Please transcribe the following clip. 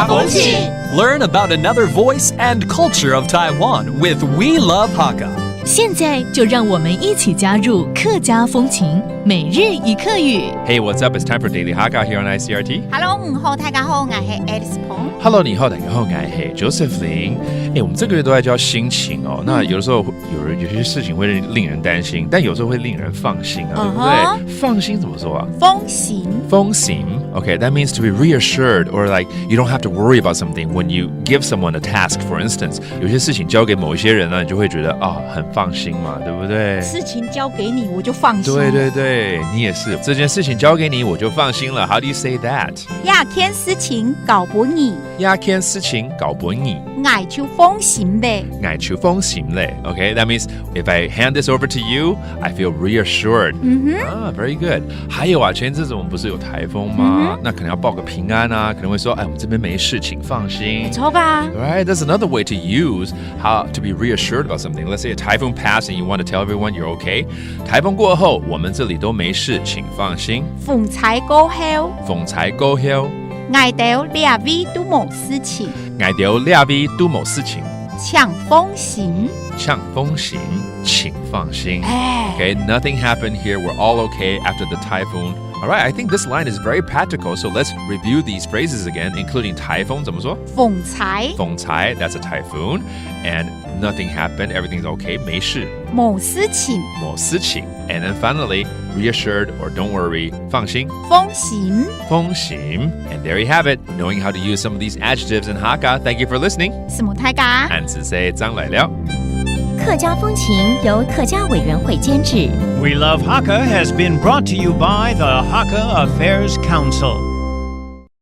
家风情 Learn about another voice and culture of Taiwan with We Love Hakka. 现在就让我们一起加入客家风情每日一课语。Hey, what's up? It's time for Daily Hakka here on ICRT. Hello， 大家好，我是 Alice 彭。Hello， 你好，大家好，我是 Josephine。我们这个月都在教心情哦。那有的时候有些事情会令人担心，但有时候会令人放心啊，对不对？放心怎么说啊？风行。风行 Okay, that means to be reassured or like you don't have to worry about something when you give someone a task. For instance, 有些事情交给某一些人呢，你就会觉得很放心嘛，对不对？事情交给你，我就放心。对，你也是。这件事情交给你，我就放心了。How do you say that? 呀，件事情交俾你。呀，件事情交俾你。我就放心呗。我就放心嘞。Okay, that means if I hand this over to you, I feel reassured. Very good. 还有啊，前阵子我们不是有台风吗？那可能要报个平安啊，可能会说，我们这边没事，请放心。不错吧 Right, that's another way to use how to be reassured about something. Let's say a typhoon passed and you want to tell everyone you're okay. 台风过后，我们这里都没事，请放心。风采过後，風采過後，我到兩位都冇事情，我到兩位都冇事情。請放心。請放心，請放心。Okay, nothing happened here. We're all okay after the typhoon. All right, I think this line is very practical. So let's review these phrases again, including typhoon. 怎么说？風采。風采 that's a typhoon. And nothing happened. Everything's okay. 沒事。冇事情。冇事情。And then finally, reassured or don't worry. 放心。放心。放心。And there you have it. Knowing how to use some of these adjectives in Hakka. Thank you for listening. 什麼大家？漢字say 張來了。客家風情由客家委員會監製。 We Love Hakka has been brought to you by the Hakka Affairs Council.